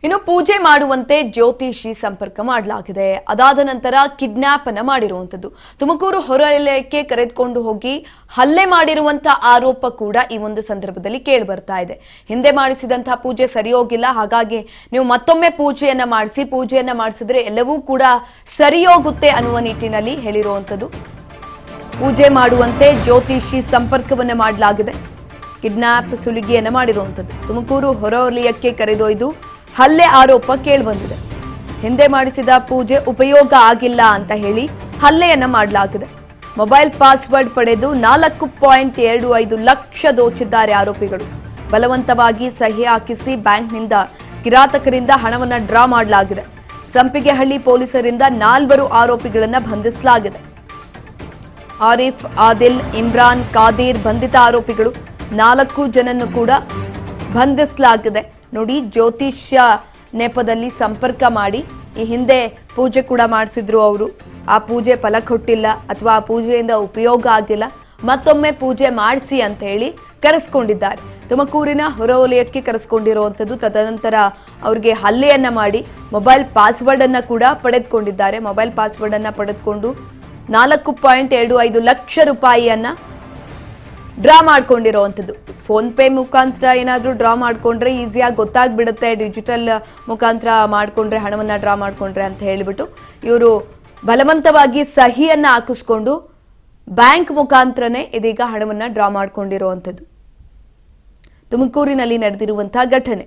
ಇನ್ನು ಪೂಜೆ ಮಾಡುವಂತೆ ಜ್ಯೋತಿಷಿ ಸಂಪರ್ಕ ಮಾಡಲಾಗಿದೆ. ಅದಾದ ನಂತರ ಕಿಡ್ನಾಪ್ ಅನ್ನು ಮಾಡಿರುವಂತದ್ದು. ತುಮಕೂರು ಹೊರವಲಯಕ್ಕೆ ಕರೆದುಕೊಂಡು ಹೋಗಿ ಹಲ್ಲೆ ಮಾಡಿರುವಂತಹ ಆರೋಪ ಕೂಡ ಈ ಒಂದು ಸಂದರ್ಭದಲ್ಲಿ ಕೇಳಿ ಬರ್ತಾ ಇದೆ. ಹಿಂದೆ ಮಾಡಿಸಿದಂತಹ ಪೂಜೆ ಸರಿ ಹೋಗಿಲ್ಲ, ಹಾಗಾಗಿ ನೀವು ಮತ್ತೊಮ್ಮೆ ಪೂಜೆಯನ್ನ ಮಾಡಿಸಿದ್ರೆ ಎಲ್ಲವೂ ಕೂಡ ಸರಿ ಹೋಗುತ್ತೆ ಅನ್ನುವ ನಿಟ್ಟಿನಲ್ಲಿ ಹೇಳಿರುವಂತದ್ದು. ಪೂಜೆ ಮಾಡುವಂತೆ ಜ್ಯೋತಿಷಿ ಸಂಪರ್ಕವನ್ನ ಮಾಡಲಾಗಿದೆ. ಕಿಡ್ನಾಪ್ ಸುಲಿಗೆಯನ್ನ ಮಾಡಿರುವಂತದ್ದು. ತುಮಕೂರು ಹೊರವಲಯಕ್ಕೆ ಕರೆದೊಯ್ದು ಹಲ್ಲೆ ಆರೋಪ ಕೇಳಿಬಂದಿದೆ. ಹಿಂದೆ ಮಾಡಿಸಿದ ಪೂಜೆ ಉಪಯೋಗ ಆಗಿಲ್ಲ ಅಂತ ಹೇಳಿ ಹಲ್ಲೆಯನ್ನ ಮಾಡಲಾಗಿದೆ. ಮೊಬೈಲ್ ಪಾಸ್ವರ್ಡ್ ಪಡೆದು 4.25 ಲಕ್ಷ ದೋಚಿದ್ದಾರೆ ಆರೋಪಿಗಳು. ಬಲವಂತವಾಗಿ ಸಹಿ ಹಾಕಿಸಿ ಬ್ಯಾಂಕ್ನಿಂದ ಕಿರಾತಕರಿಂದ ಹಣವನ್ನ ಡ್ರಾ ಮಾಡಲಾಗಿದೆ. ಸಂಪಿಗೆಹಳ್ಳಿ ಪೊಲೀಸರಿಂದ 4 ಆರೋಪಿಗಳನ್ನ ಬಂಧಿಸಲಾಗಿದೆ. ಆರಿಫ್, ಆದಿಲ್, ಇಮ್ರಾನ್, ಕಾದೀರ್ ಬಂಧಿತ ಆರೋಪಿಗಳು. 4 ಜನನ್ನು ಕೂಡ ಬಂಧಿಸಲಾಗಿದೆ. ನೋಡಿ, ಜ್ಯೋತಿಷ್ಯ ನೆಪದಲ್ಲಿ ಸಂಪರ್ಕ ಮಾಡಿ ಈ ಹಿಂದೆ ಪೂಜೆ ಕೂಡ ಮಾಡಿಸಿದ್ರು ಅವರು. ಆ ಪೂಜೆ ಫಲ ಕೊಟ್ಟಿಲ್ಲ ಅಥವಾ ಆ ಪೂಜೆಯಿಂದ ಉಪಯೋಗ ಆಗಿಲ್ಲ, ಮತ್ತೊಮ್ಮೆ ಪೂಜೆ ಮಾಡಿಸಿ ಅಂತ ಹೇಳಿ ಕರೆಸ್ಕೊಂಡಿದ್ದಾರೆ. ತುಮಕೂರಿನ ಹೊರವಲಯಕ್ಕೆ ಕರೆಸ್ಕೊಂಡಿರುವಂಥದ್ದು. ತದನಂತರ ಅವ್ರಿಗೆ ಹಲ್ಲೆಯನ್ನ ಮಾಡಿ ಮೊಬೈಲ್ ಪಾಸ್ವರ್ಡ್ ಅನ್ನ ಕೂಡ ಪಡೆದುಕೊಂಡಿದ್ದಾರೆ. ಮೊಬೈಲ್ ಪಾಸ್ವರ್ಡ್ ಅನ್ನ ಪಡೆದುಕೊಂಡು 4.25 ಲಕ್ಷ ರೂಪಾಯಿಯನ್ನ ಡ್ರಾ ಮಾಡ್ಕೊಂಡಿರೋವಂಥದ್ದು. ಫೋನ್ ಪೇ ಮುಖಾಂತರ ಏನಾದರೂ ಡ್ರಾ ಮಾಡ್ಕೊಂಡ್ರೆ ಈಸಿಯಾಗಿ ಗೊತ್ತಾಗ್ಬಿಡುತ್ತೆ, ಡಿಜಿಟಲ್ ಮುಖಾಂತರ ಮಾಡ್ಕೊಂಡ್ರೆ ಹಣವನ್ನ ಡ್ರಾ ಮಾಡ್ಕೊಂಡ್ರೆ ಅಂತ ಹೇಳಿಬಿಟ್ಟು ಇವರು ಬಲವಂತವಾಗಿ ಸಹಿಯನ್ನ ಹಾಕಿಸ್ಕೊಂಡು ಬ್ಯಾಂಕ್ ಮುಖಾಂತರನೇ ಇದೀಗ ಹಣವನ್ನ ಡ್ರಾ ಮಾಡ್ಕೊಂಡಿರುವಂಥದ್ದು. ತುಮಕೂರಿನಲ್ಲಿ ನಡೆದಿರುವಂತಹ ಘಟನೆ.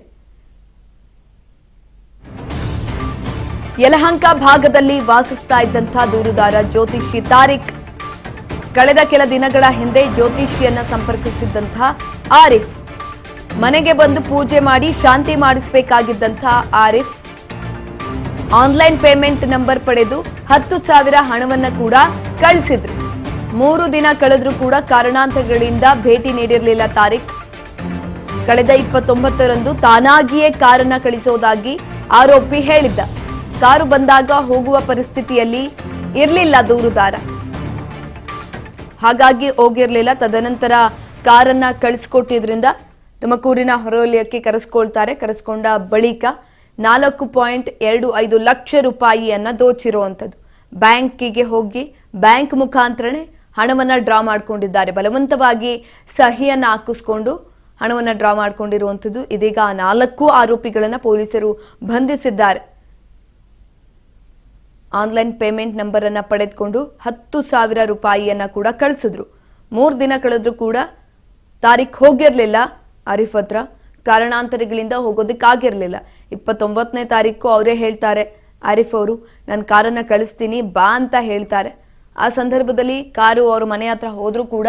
ಯಲಹಂಕ ಭಾಗದಲ್ಲಿ ವಾಸಿಸ್ತಾ ಇದ್ದಂತಹ ದೂರುದಾರ ಜ್ಯೋತಿಷಿ ತಾರಿಕ್ ಕಳೆದ ಕೆಲ ದಿನಗಳ ಹಿಂದೆ ಜ್ಯೋತಿಷಿಯನ್ನ ಸಂಪರ್ಕಿಸಿದ್ದಂತಹ ಆರಿಫ್ ಮನೆಗೆ ಬಂದು ಪೂಜೆ ಮಾಡಿ ಶಾಂತಿ ಮಾಡಿಸಬೇಕಾಗಿದ್ದಂತಹ ಆರಿಫ್ ಆನ್ಲೈನ್ ಪೇಮೆಂಟ್ ನಂಬರ್ ಪಡೆದು 10,000 ಹಣವನ್ನ ಕೂಡ ಕಳಿಸಿದ್ರು. 3 ದಿನ ಕಳೆದ್ರೂ ಕೂಡ ಕಾರಣಾಂತರಗಳಿಂದ ಭೇಟಿ ನೀಡಿರಲಿಲ್ಲ ತಾರಿಕ್. ಕಳೆದ 29ರಂದು ತಾನಾಗಿಯೇ ಕಾರನ್ನ ಕಳಿಸೋದಾಗಿ ಆರೋಪಿ ಹೇಳಿದ್ದ. ಕಾರು ಬಂದಾಗ ಹೋಗುವ ಪರಿಸ್ಥಿತಿಯಲ್ಲಿ ಇರಲಿಲ್ಲ ದೂರುದಾರ, ಹಾಗಾಗಿ ಹೋಗಿರ್ಲಿಲ್ಲ. ತದನಂತರ ಕಾರನ್ನ ಕಳಿಸ್ಕೊಟ್ಟಿದ್ರಿಂದ ತುಮಕೂರಿನ ಹೊರವಲಯಕ್ಕೆ ಕರೆಸ್ಕೊಳ್ತಾರೆ. ಕರೆಸ್ಕೊಂಡ ಬಳಿಕ 4.25 ಲಕ್ಷ ರೂಪಾಯಿಯನ್ನ ದೋಚಿರುವಂಥದ್ದು. ಬ್ಯಾಂಕಿಗೆ ಹೋಗಿ ಬ್ಯಾಂಕ್ ಮುಖಾಂತರನೇ ಹಣವನ್ನ ಡ್ರಾ ಮಾಡ್ಕೊಂಡಿದ್ದಾರೆ. ಬಲವಂತವಾಗಿ ಸಹಿಯನ್ನ ಹಾಕಿಸ್ಕೊಂಡು ಹಣವನ್ನ ಡ್ರಾ ಮಾಡ್ಕೊಂಡಿರುವಂಥದ್ದು. ಇದೀಗ 4 ಆರೋಪಿಗಳನ್ನ ಪೊಲೀಸರು ಬಂಧಿಸಿದ್ದಾರೆ. ಆನ್ಲೈನ್ ಪೇಮೆಂಟ್ ನಂಬರ್ ಅನ್ನ ಪಡೆದುಕೊಂಡು 10,000 ರೂಪಾಯಿಯನ್ನ ಕೂಡ ಕಳಿಸಿದ್ರು. 3 ದಿನ ಕಳೆದ್ರೂ ಕೂಡ ತಾರೀಖ್ ಹೋಗಿರ್ಲಿಲ್ಲ ಆರಿಫ್ ಹತ್ರ. ಕಾರಣಾಂತರಗಳಿಂದ ಹೋಗೋದಕ್ಕಾಗಿರ್ಲಿಲ್ಲ. 29ನೇ ತಾರೀಕು ಅವರೇ ಹೇಳ್ತಾರೆ, ಆರಿಫ್ ಅವರು, ನಾನು ಕಾರನ್ನ ಕಳಿಸ್ತೀನಿ ಬಾ ಅಂತ ಹೇಳ್ತಾರೆ. ಆ ಸಂದರ್ಭದಲ್ಲಿ ಕಾರು ಅವ್ರ ಮನೆ ಹತ್ರ ಹೋದ್ರೂ ಕೂಡ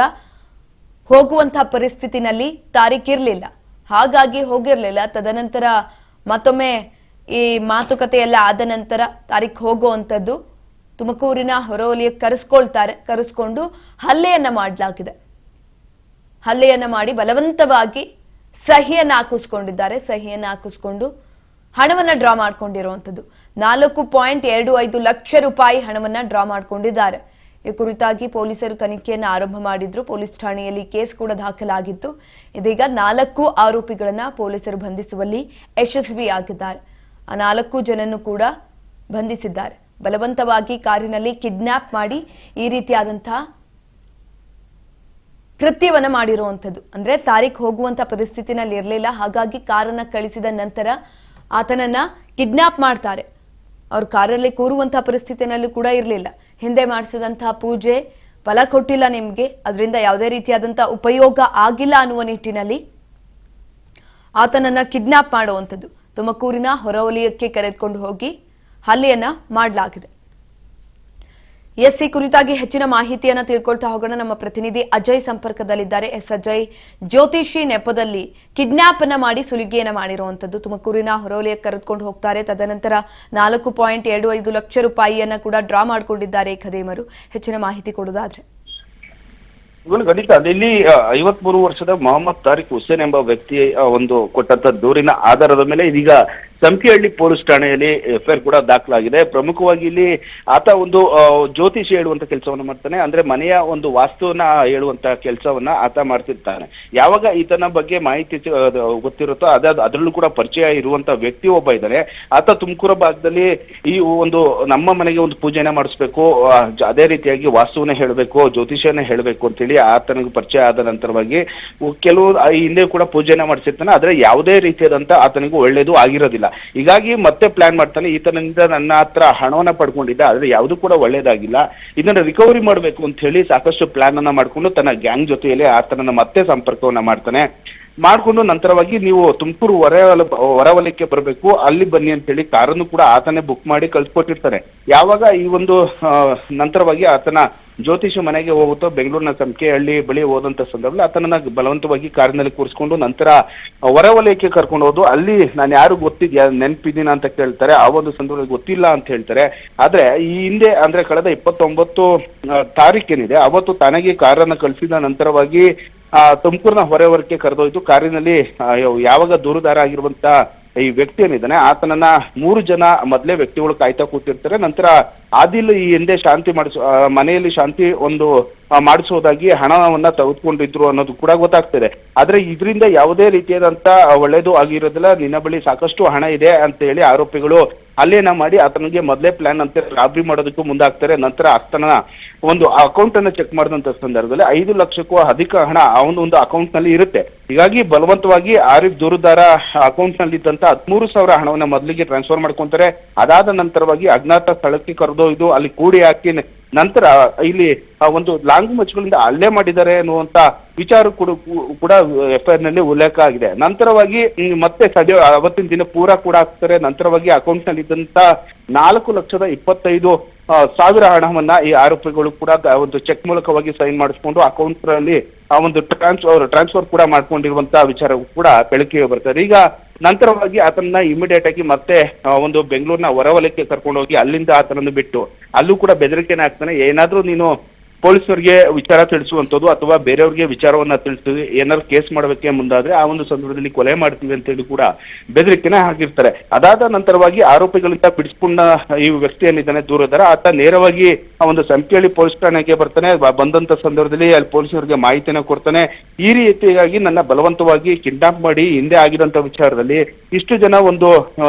ಹೋಗುವಂತಹ ಪರಿಸ್ಥಿತಿನಲ್ಲಿ ತಾರೀಖ್ ಇರ್ಲಿಲ್ಲ, ಹಾಗಾಗಿ ಹೋಗಿರ್ಲಿಲ್ಲ. ತದನಂತರ ಮತ್ತೊಮ್ಮೆ ಈ ಮಾತುಕತೆ ಎಲ್ಲ ಆದ ನಂತರ ತಾರೀಖ್ ಹೋಗುವಂಥದ್ದು. ತುಮಕೂರಿನ ಹೊರವಲಯಕ್ಕೆ ಕರೆಸ್ಕೊಳ್ತಾರೆ. ಕರೆಸ್ಕೊಂಡು ಹಲ್ಲೆಯನ್ನ ಮಾಡಲಾಗಿದೆ. ಹಲ್ಲೆಯನ್ನ ಮಾಡಿ ಬಲವಂತವಾಗಿ ಸಹಿಯನ್ನ ಹಾಕಿಸ್ಕೊಂಡಿದ್ದಾರೆ. ಸಹಿಯನ್ನ ಹಾಕಿಸ್ಕೊಂಡು ಹಣವನ್ನ ಡ್ರಾ ಮಾಡ್ಕೊಂಡಿರುವಂಥದ್ದು. 4.25 ಲಕ್ಷ ರೂಪಾಯಿ ಹಣವನ್ನ ಡ್ರಾ ಮಾಡ್ಕೊಂಡಿದ್ದಾರೆ. ಈ ಕುರಿತಾಗಿ ಪೊಲೀಸರು ತನಿಖೆಯನ್ನು ಆರಂಭ ಮಾಡಿದ್ರು. ಪೊಲೀಸ್ ಠಾಣೆಯಲ್ಲಿ ಕೇಸ್ ಕೂಡ ದಾಖಲಾಗಿತ್ತು. ಇದೀಗ 4 ಆರೋಪಿಗಳನ್ನ ಪೊಲೀಸರು ಬಂಧಿಸುವಲ್ಲಿ ಯಶಸ್ವಿಯಾಗಿದ್ದಾರೆ. ಆ 4 ಜನನ್ನು ಕೂಡ ಬಂಧಿಸಿದ್ದಾರೆ. ಬಲವಂತವಾಗಿ ಕಾರಿನಲ್ಲಿ ಕಿಡ್ನಾಪ್ ಮಾಡಿ ಈ ರೀತಿಯಾದಂತಹ ಕೃತ್ಯವನ್ನ ಮಾಡಿರುವಂಥದ್ದು. ಅಂದ್ರೆ ತಾರೀಖ್ ಹೋಗುವಂತ ಪರಿಸ್ಥಿತಿನಲ್ಲಿ ಇರಲಿಲ್ಲ, ಹಾಗಾಗಿ ಕಾರನ್ನ ಕಳಿಸಿದ ನಂತರ ಆತನನ್ನ ಕಿಡ್ನಾಪ್ ಮಾಡ್ತಾರೆ. ಅವ್ರ ಕಾರಲ್ಲಿ ಕೂರುವಂತಹ ಪರಿಸ್ಥಿತಿನಲ್ಲೂ ಕೂಡ ಇರಲಿಲ್ಲ. ಹಿಂದೆ ಮಾಡಿಸಿದಂತಹ ಪೂಜೆ ಫಲ ಕೊಟ್ಟಿಲ್ಲ ನಿಮ್ಗೆ, ಅದರಿಂದ ಯಾವುದೇ ರೀತಿಯಾದಂತಹ ಉಪಯೋಗ ಆಗಿಲ್ಲ ಅನ್ನುವ ನಿಟ್ಟಿನಲ್ಲಿ ಆತನನ್ನ ಕಿಡ್ನಾಪ್ ಮಾಡುವಂಥದ್ದು. ತುಮಕೂರಿನ ಹೊರವಲಯಕ್ಕೆ ಕರೆದುಕೊಂಡು ಹೋಗಿ ಹಲ್ಲೆಯನ್ನ ಮಾಡಲಾಗಿದೆ. ಈ ಕುರಿತಾಗಿ ಹೆಚ್ಚಿನ ಮಾಹಿತಿಯನ್ನ ತಿಳ್ಕೊಳ್ತಾ ಹೋಗೋಣ. ನಮ್ಮ ಪ್ರತಿನಿಧಿ ಅಜಯ್ ಸಂಪರ್ಕದಲ್ಲಿದ್ದಾರೆ. ಅಜಯ್, ಜ್ಯೋತಿಷಿ ನೆಪದಲ್ಲಿ ಕಿಡ್ನಾಪ್ ಅನ್ನ ಮಾಡಿ ಸುಲಿಗೆಯನ್ನ ಮಾಡಿರುವಂತದ್ದು. ತುಮಕೂರಿನ ಹೊರವಲಯಕ್ಕೆ ಕರೆದುಕೊಂಡು ಹೋಗ್ತಾರೆ. ತದನಂತರ 4.25 ಲಕ್ಷ ರೂಪಾಯಿಯನ್ನ ಕೂಡ ಡ್ರಾ ಮಾಡ್ಕೊಂಡಿದ್ದಾರೆ ಖದೀಮರು. ಹೆಚ್ಚಿನ ಮಾಹಿತಿ ಕೊಡೋದಾದ್ರೆ ಖಂಡಿತ. ಇಲ್ಲಿ 53 ವರ್ಷದ ಮೊಹಮ್ಮದ್ ತಾರಿಕ್ ಹುಸೇನ್ ಎಂಬ ವ್ಯಕ್ತಿ ಒಂದು ಕೊಟ್ಟಂತ ದೂರಿನ ಆಧಾರದ ಮೇಲೆ ಇದೀಗ ಸಂಪಿಹಳ್ಳಿ ಪೊಲೀಸ್ ಠಾಣೆಯಲ್ಲಿ ಎಫ್ಐಆರ್ ಕೂಡ ದಾಖಲಾಗಿದೆ. ಪ್ರಮುಖವಾಗಿ ಇಲ್ಲಿ ಆತ ಒಂದು ಜ್ಯೋತಿಷಿ ಹೇಳುವಂತ ಕೆಲಸವನ್ನ ಮಾಡ್ತಾನೆ. ಅಂದ್ರೆ ಮನೆಯ ಒಂದು ವಾಸ್ತುವನ್ನ ಹೇಳುವಂತ ಕೆಲಸವನ್ನ ಆತ ಮಾಡ್ತಿರ್ತಾನೆ. ಯಾವಾಗ ಈತನ ಬಗ್ಗೆ ಮಾಹಿತಿ ಗೊತ್ತಿರುತ್ತೋ ಅದರಲ್ಲೂ ಕೂಡ ಪರಿಚಯ ಇರುವಂತ ವ್ಯಕ್ತಿ ಒಬ್ಬ ಇದ್ದಾನೆ. ಆತ ತುಮಕೂರು ಭಾಗದಲ್ಲಿ ಈ ಒಂದು ನಮ್ಮ ಮನೆಗೆ ಒಂದು ಪೂಜೆನ ಮಾಡಿಸ್ಬೇಕು, ಅದೇ ರೀತಿಯಾಗಿ ವಾಸ್ತುವನ್ನ ಹೇಳಬೇಕು, ಜ್ಯೋತಿಷನ ಹೇಳಬೇಕು ಅಂತೇಳಿ ಆತನಿಗೆ ಪರಿಚಯ ಆದ ನಂತರವಾಗಿ ಕೆಲವು ಹಿಂದೆ ಕೂಡ ಪೂಜೆನ ಮಾಡಿಸಿರ್ತಾನೆ. ಆದ್ರೆ ಯಾವುದೇ ರೀತಿಯಾದಂತ ಆತನಿಗೂ ಒಳ್ಳೇದು ಆಗಿರೋದಿಲ್ಲ. ಹೀಗಾಗಿ ಮತ್ತೆ ಪ್ಲಾನ್ ಮಾಡ್ತಾನೆ. ಈತನಿಂದ ನನ್ನ ಹತ್ರ ಹಣವನ್ನ ಪಡ್ಕೊಂಡಿದ್ದ, ಆದ್ರೆ ಯಾವುದು ಕೂಡ ಒಳ್ಳೇದಾಗಿಲ್ಲ, ಇದನ್ನ ರಿಕವರಿ ಮಾಡ್ಬೇಕು ಅಂತ ಹೇಳಿ ಸಾಕಷ್ಟು ಪ್ಲಾನ್ ಅನ್ನ ಮಾಡ್ಕೊಂಡು ತನ್ನ ಗ್ಯಾಂಗ್ ಜೊತೆಯಲ್ಲಿ ಆತನನ್ನ ಮತ್ತೆ ಸಂಪರ್ಕವನ್ನ ಮಾಡ್ತಾನೆ. ಮಾಡ್ಕೊಂಡು ನಂತರವಾಗಿ ನೀವು ತುಮಕೂರು ಹೊರವಲಯಕ್ಕೆ ಬರಬೇಕು, ಅಲ್ಲಿ ಬನ್ನಿ ಅಂತ ಹೇಳಿ ಕಾರನ್ನು ಕೂಡ ಆತನೇ ಬುಕ್ ಮಾಡಿ ಕಳ್ಸಿಕೊಟ್ಟಿರ್ತಾನೆ. ಯಾವಾಗ ಈ ಒಂದು ನಂತರವಾಗಿ ಆತನ ಜ್ಯೋತಿಷ ಮನೆಗೆ ಹೋಗುತ್ತೋ ಬೆಂಗಳೂರಿನ ಸಂಪಿಹಳ್ಳಿ ಬಳಿ ಹೋದಂತ ಸಂದರ್ಭದಲ್ಲಿ ಆತನನ್ನ ಬಲವಂತವಾಗಿ ಕಾರಿನಲ್ಲಿ ಕೂರಿಸ್ಕೊಂಡು ನಂತರ ಹೊರವಲಯಕ್ಕೆ ಕರ್ಕೊಂಡು ಹೋದು ಅಲ್ಲಿ ನಾನು ಯಾರು ಗೊತ್ತಿದ್ಯಾ ನೆನಪಿದ್ದೀನ ಅಂತ ಕೇಳ್ತಾರೆ. ಆ ಒಂದು ಸಂದರ್ಭದಲ್ಲಿ ಗೊತ್ತಿಲ್ಲ ಅಂತ ಹೇಳ್ತಾರೆ. ಆದ್ರೆ ಈ ಹಿಂದೆ ಅಂದ್ರೆ ಕಳೆದ 29 ತಾರೀಕೇನಿದೆ ಅವತ್ತು ತನಗೆ ಕಾರನ್ನ ಕಳಿಸಿದ ನಂತರವಾಗಿ ತುಮಕೂರಿನ ಹೊರವಲಯಕ್ಕೆ ಕರೆದೊಯ್ದು ಕಾರಿನಲ್ಲಿ ಯಾವಾಗ ದೂರುದಾರ ಆಗಿರುವಂತ ಈ ವ್ಯಕ್ತಿ ಏನಿದ್ದಾನೆ ಆತನನ್ನ 3 ಜನ ಮೊದಲೇ ವ್ಯಕ್ತಿಗಳು ಕಾಯ್ತಾ ಕೂತಿರ್ತಾರೆ. ನಂತರ ಆದಿಲ್ ಈ ಹಿಂದೆ ಶಾಂತಿ ಮನೆಯಲ್ಲಿ ಶಾಂತಿ ಒಂದು ಮಾಡಿಸೋದಾಗಿ ಹಣವನ್ನ ತೆಗೆದುಕೊಂಡಿದ್ರು ಅನ್ನೋದು ಕೂಡ ಗೊತ್ತಾಗ್ತದೆ. ಆದ್ರೆ ಇದರಿಂದ ಯಾವುದೇ ರೀತಿಯಾದಂತ ಒಳ್ಳೇದು ಆಗಿರೋದಿಲ್ಲ. ನಿನ್ನ ಬಳಿ ಸಾಕಷ್ಟು ಹಣ ಇದೆ ಅಂತ ಹೇಳಿ ಆರೋಪಿಗಳು ಅಲ್ಲೇನ ಮಾಡಿ ಆತನಿಗೆ ಮೊದಲೇ ಪ್ಲಾನ್ ಅಂತ ರಾಬ್ರಿ ಮಾಡೋದಕ್ಕೂ ಮುಂದಾಗ್ತಾರೆ. ನಂತರ ಆತನ ಒಂದು ಅಕೌಂಟ್ ಅನ್ನ ಚೆಕ್ ಮಾಡಿದಂತ ಸಂದರ್ಭದಲ್ಲಿ 5 ಲಕ್ಷಕ್ಕೂ ಅಧಿಕ ಹಣ ಅವನ ಒಂದು ಅಕೌಂಟ್ ನಲ್ಲಿ ಇರುತ್ತೆ. ಹೀಗಾಗಿ ಬಲವಂತವಾಗಿ ಆರಿಫ್ ದೂರುದಾರ ಅಕೌಂಟ್ ನಲ್ಲಿ ಇದ್ದಂತ 13,000 ಹಣವನ್ನ ಮೊದಲಿಗೆ ಟ್ರಾನ್ಸ್ಫರ್ ಮಾಡ್ಕೊಂತಾರೆ. ಅದಾದ ನಂತರವಾಗಿ ಅಜ್ಞಾತ ಸ್ಥಳಕ್ಕೆ ಕರೆದೊಯ್ದು ಅಲ್ಲಿ ಕೂಡಿ ಹಾಕಿ ನಂತರ ಇಲ್ಲಿ ಒಂದು ಲಾಂಗು ಮಚ್ಚುಗಳಿಂದ ಹಲ್ಲೆ ಮಾಡಿದ್ದಾರೆ ಅನ್ನುವಂತ ವಿಚಾರ ಕೂಡ ಎಫ್ಐಆರ್ ನಲ್ಲಿ ಉಲ್ಲೇಖ ಆಗಿದೆ. ನಂತರವಾಗಿ ಮತ್ತೆ ಅವತ್ತಿನ ದಿನ ಪೂರಾ ಕೂಡ ಹಾಕ್ತಾರೆ. ನಂತರವಾಗಿ ಅಕೌಂಟ್ ನಲ್ಲಿ ಇದ್ದಂತ 4,25,000 ಹಣವನ್ನ ಈ ಆರೋಪಿಗಳು ಕೂಡ ಒಂದು ಚೆಕ್ ಮೂಲಕವಾಗಿ ಸೈನ್ ಮಾಡಿಸ್ಕೊಂಡು ಅಕೌಂಟ್ ನಲ್ಲಿ ಆ ಒಂದು ಟ್ರಾನ್ಸ್ಫರ್ ಕೂಡ ಮಾಡ್ಕೊಂಡಿರುವಂತ ವಿಚಾರ ಕೂಡ ಬೆಳಕಿಗೆ ಬರ್ತದೆ. ಈಗ ನಂತರವಾಗಿ ಆತನ ಇಮಿಡಿಯೇಟ್ ಆಗಿ ಮತ್ತೆ ಒಂದು ಬೆಂಗಳೂರಿನ ಹೊರವಲಯಕ್ಕೆ ಕರ್ಕೊಂಡು ಹೋಗಿ ಅಲ್ಲಿಂದ ಆತನನ್ನು ಬಿಟ್ಟು ಅಲ್ಲೂ ಕೂಡ ಬೆದರಿಕೆನ ಹಾಕ್ತಾನೆ. ಏನಾದ್ರೂ ನೀನು ಪೊಲೀಸರಿಗೆ ವಿಚಾರ ತಿಳಿಸುವಂಥದ್ದು ಅಥವಾ ಬೇರೆಯವ್ರಿಗೆ ವಿಚಾರವನ್ನ ತಿಳಿಸಿ ಏನಾದ್ರು ಕೇಸ್ ಮಾಡೋದಕ್ಕೆ ಮುಂದಾದ್ರೆ ಆ ಒಂದು ಸಂದರ್ಭದಲ್ಲಿ ಕೊಲೆ ಮಾಡ್ತೀವಿ ಅಂತ ಹೇಳಿ ಕೂಡ ಬೆದರಿಕೆನ ಹಾಕಿರ್ತಾರೆ. ಅದಾದ ನಂತರವಾಗಿ ಆರೋಪಿಗಳಿಂದ ಬಿಡಿಸ್ಕೊಂಡ ಈ ವ್ಯಕ್ತಿ ಏನಿದ್ದಾನೆ ದೂರದಾರ ಆತ ನೇರವಾಗಿ ಆ ಒಂದು ಸಂಪಿಹಳ್ಳಿ ಪೊಲೀಸ್ ಠಾಣೆಗೆ ಬರ್ತಾನೆ. ಬಂದಂತ ಸಂದರ್ಭದಲ್ಲಿ ಅಲ್ಲಿ ಪೊಲೀಸರಿಗೆ ಮಾಹಿತಿನ ಕೊಡ್ತಾನೆ. ಈ ರೀತಿಯಾಗಿ ನನ್ನ ಬಲವಂತವಾಗಿ ಕಿಡ್ನಾಪ್ ಮಾಡಿ ಹಿಂದೆ ಆಗಿರೋಂತ ವಿಚಾರದಲ್ಲಿ ಇಷ್ಟು ಜನ ಒಂದು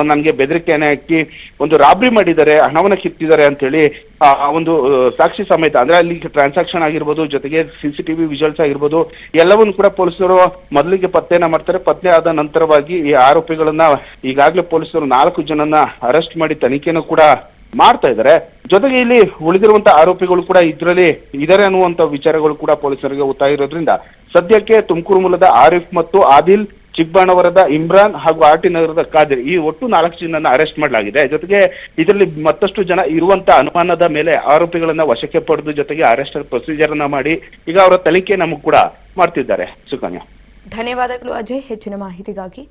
ನನ್ಗೆ ಬೆದರಿಕೆಯನ್ನ ಹಾಕಿ ಒಂದು ರಾಬ್ರಿ ಮಾಡಿದ್ದಾರೆ, ಹಣವನ್ನ ಕಿತ್ತಿದ್ದಾರೆ ಅಂತ ಹೇಳಿ ಆ ಒಂದು ಸಾಕ್ಷಿ ಸಮೇತ ಅಂದ್ರೆ ಅಲ್ಲಿ ಟ್ರಾನ್ಸಾಕ್ಷನ್ ಆಗಿರ್ಬೋದು, ಜೊತೆಗೆ CCTV ವಿಜುವಲ್ಸ್ ಆಗಿರ್ಬೋದು ಎಲ್ಲವನ್ನು ಕೂಡ ಪೊಲೀಸರು ಮೊದಲಿಗೆ ಪತ್ತೆಯನ್ನ ಮಾಡ್ತಾರೆ. ಪತ್ತೆ ಆದ ನಂತರವಾಗಿ ಈ ಆರೋಪಿಗಳನ್ನ ಈಗಾಗಲೇ ಪೊಲೀಸರು 4 ಜನನ್ನ ಅರೆಸ್ಟ್ ಮಾಡಿ ತನಿಖೆನೂ ಕೂಡ ಮಾಡ್ತಾ ಇದ್ದಾರೆ. ಜೊತೆಗೆ ಇಲ್ಲಿ ಉಳಿದಿರುವಂತ ಆರೋಪಿಗಳು ಕೂಡ ಇದ್ರಲ್ಲಿ ಇದಾರೆ ಅನ್ನುವಂತ ವಿಚಾರಗಳು ಕೂಡ ಪೊಲೀಸರಿಗೆ ಗೊತ್ತಾಗಿರೋದ್ರಿಂದ ಇರೋದ್ರಿಂದ ಸದ್ಯಕ್ಕೆ ತುಮಕೂರು ಮೂಲದ ಆರಿಫ್ ಮತ್ತು ಆದಿಲ್, ಚಿಕ್ಕಬಾಣವರದ ಇಮ್ರಾನ್ ಹಾಗೂ RT ನಗರದ ಖಾದಿರ್ ಈ ಒಟ್ಟು 4 ಜನನ್ನ ಅರೆಸ್ಟ್ ಮಾಡಲಾಗಿದೆ. ಜೊತೆಗೆ ಇದರಲ್ಲಿ ಮತ್ತಷ್ಟು ಜನ ಇರುವಂತ ಅನುಮಾನದ ಮೇಲೆ ಆರೋಪಿಗಳನ್ನ ವಶಕ್ಕೆ ಪಡೆದು ಜೊತೆಗೆ ಅರೆಸ್ಟ್ ಪ್ರೊಸೀಜರ್ ಅನ್ನ ಮಾಡಿ ಈಗ ಅವರ ತನಿಖೆ ನಮಗ್ ಕೂಡ ಮಾಡ್ತಿದ್ದಾರೆ. ಸುಕನ್ಯಾ, ಧನ್ಯವಾದಗಳು ಅಜಯ್ ಹೆಚ್ಚಿನ ಮಾಹಿತಿಗಾಗಿ.